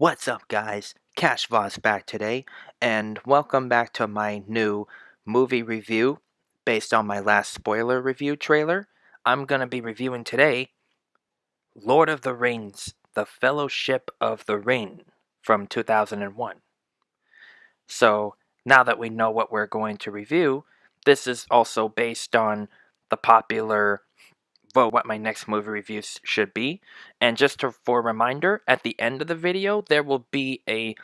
What's up, guys? Cash Voss back today, and welcome back to my new movie review based on my last spoiler review trailer. I'm gonna be reviewing today Lord of the Rings, The Fellowship of the Ring from 2001. So, now that we know what we're going to review, this is also based on the popular vote what my next movie reviews should be. And for a reminder, at the end of the video, there will be a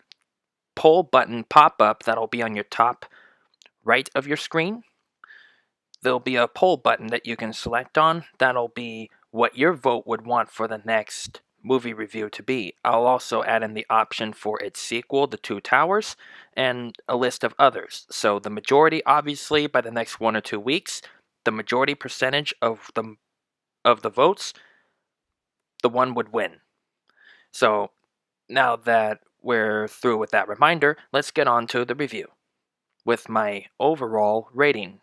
poll button pop-up that'll be on your top right of your screen. There'll be a poll button that you can select on. That'll be what your vote would want for the next movie review to be. I'll also add in the option for its sequel, The Two Towers, and a list of others. So the majority, obviously, by the next 1 or 2 weeks, the majority percentage of the votes, the one would win. So now that we're through with that reminder, let's get on to the review with my overall rating.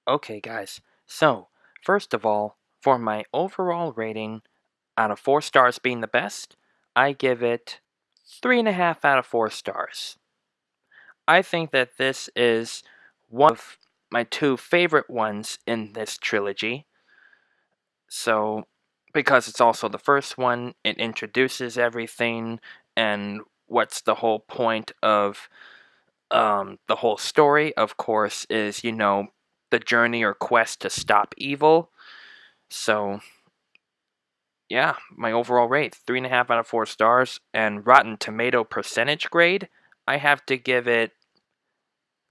Okay, guys, so first of all, for my overall rating, out of 4 stars being the best, I give it 3.5 out of 4 stars. I think that this is one of my 2 favorite ones in this trilogy. So, because it's also the first one, it introduces everything, and what's the whole point of the whole story, of course, is, the journey or quest to stop evil. So, yeah, my overall rate, 3.5 out of 4 stars, and Rotten Tomato percentage grade, I have to give it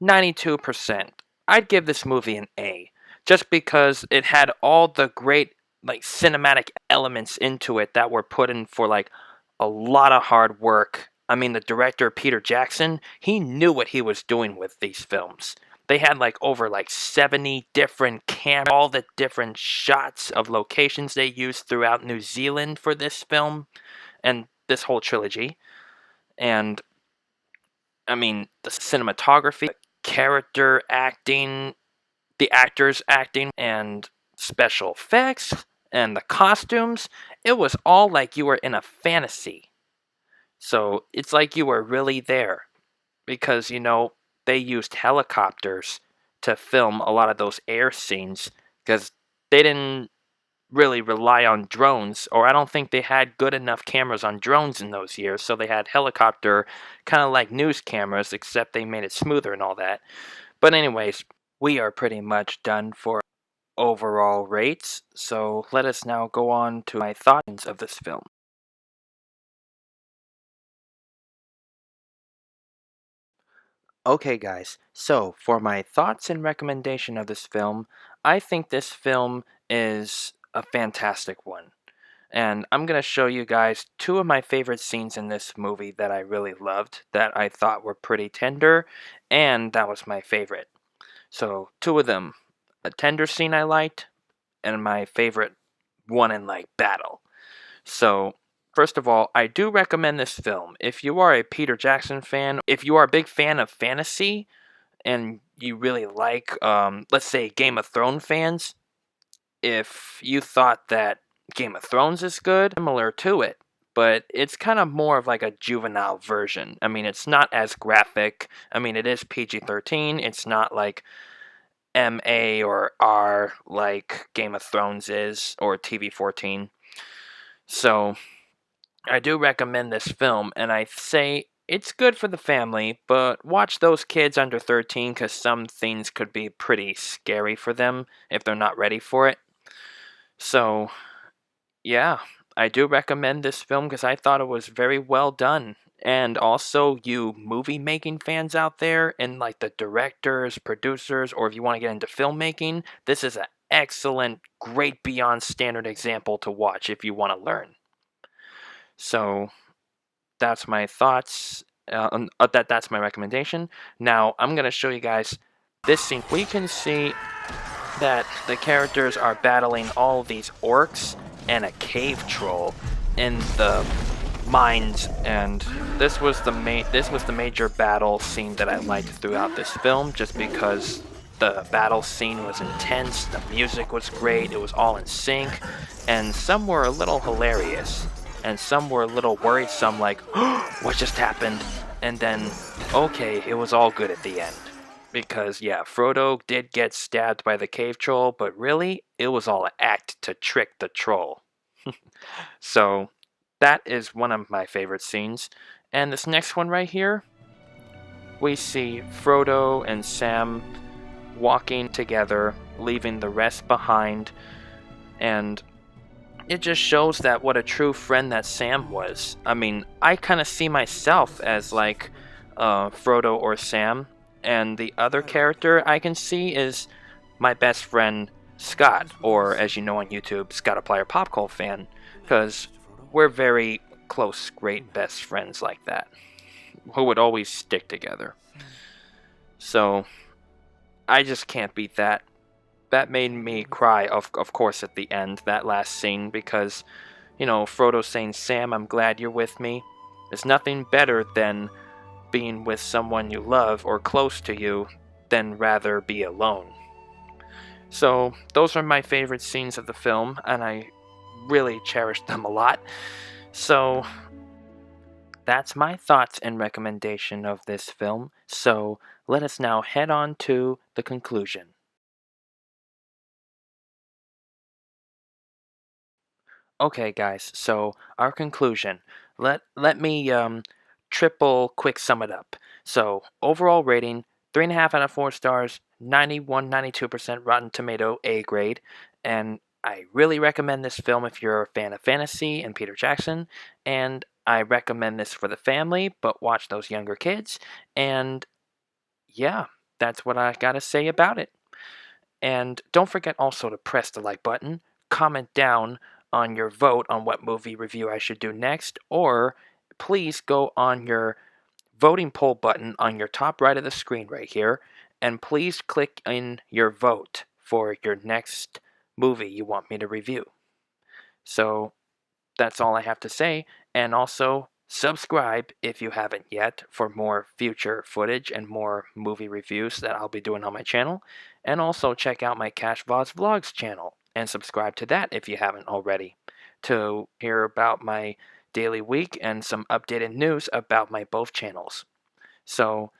92%. I'd give this movie an A, just because it had all the great, cinematic elements into it that were put in for, a lot of hard work. I mean, the director, Peter Jackson, he knew what he was doing with these films. They had, over, 70 different cameras, all the different shots of locations they used throughout New Zealand for this film, and this whole trilogy. And, I mean, the cinematography, character acting, the actors acting, and special effects, and the costumes, it was all like you were in a fantasy. So it's like you were really there. Because, they used helicopters to film a lot of those air scenes. Because they didn't really rely on drones, or I don't think they had good enough cameras on drones in those years, so they had helicopter, kind of like news cameras, except they made it smoother and all that. But anyways, we are pretty much done for overall rates, so let us now go on to my thoughts of this film. Okay, guys, so for my thoughts and recommendation of this film, I think this film is a fantastic one. And I'm going to show you guys 2 of my favorite scenes in this movie that I really loved, that I thought were pretty tender, and that was my favorite. So, 2 of them, a tender scene I liked, and my favorite one in, battle. So, first of all, I do recommend this film. If you are a Peter Jackson fan, if you are a big fan of fantasy, and you really like, let's say, Game of Thrones fans, if you thought that Game of Thrones is good, similar to it, but it's kind of more of like a juvenile version. I mean, it's not as graphic. I mean, it is PG-13. It's not like MA or R like Game of Thrones is, or TV-14. So, I do recommend this film, and I say it's good for the family, but watch those kids under 13 because some things could be pretty scary for them if they're not ready for it. So, yeah, I do recommend this film because I thought it was very well done. And also, you movie-making fans out there, and the directors, producers, or if you want to get into filmmaking, this is an excellent, great beyond standard example to watch if you want to learn. So, that's my thoughts. That's my recommendation. Now, I'm going to show you guys this scene. We can see that the characters are battling all these orcs and a cave troll in the mines, and this was the major battle scene that I liked throughout this film, just because The battle scene was intense, the music was great, it was all in sync, and some were a little hilarious, and some were a little worrisome, like, what just happened? And then, okay, it was all good at the end. Because, yeah, Frodo did get stabbed by the cave troll, but really, it was all an act to trick the troll. So, that is one of my favorite scenes. And this next one right here, we see Frodo and Sam walking together, leaving the rest behind, and it just shows that what a true friend that Sam was. I mean, I kind of see myself as like Frodo or Sam, and the other character I can see is my best friend Scott, or as you know on YouTube, Scott Popcole fan, because we're very close, great best friends like that, who would always stick together. So I just can't beat that. That made me cry, of course, at the end, that last scene, because, you know, Frodo saying, Sam, I'm glad you're with me. There's nothing better than being with someone you love or close to you than rather be alone. So, those are my favorite scenes of the film, and I really cherish them a lot. So, that's my thoughts and recommendation of this film. So, let us now head on to the conclusion. Okay, guys, so our conclusion. Let me triple quick sum it up. So overall rating, 3.5 out of 4 stars, 92% Rotten Tomato A grade, and I really recommend this film if you're a fan of fantasy and Peter Jackson, and I recommend this for the family, but watch those younger kids, and yeah, that's what I gotta say about it. And don't forget also to press the like button, comment down on your vote on what movie review I should do next, or please go on your voting poll button on your top right of the screen right here, and please click in your vote for your next movie you want me to review. So that's all I have to say, and also subscribe if you haven't yet for more future footage and more movie reviews that I'll be doing on my channel, and also check out my Cash Voz Vlogs channel and subscribe to that if you haven't already to hear about my daily week and some updated news about my both channels. So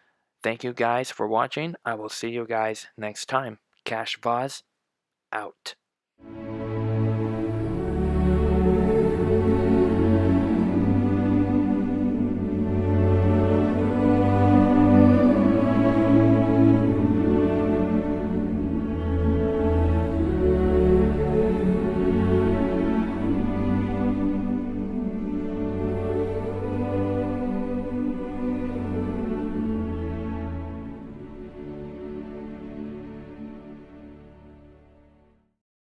thank you guys for watching. I will see you guys next time. Cash Voz out.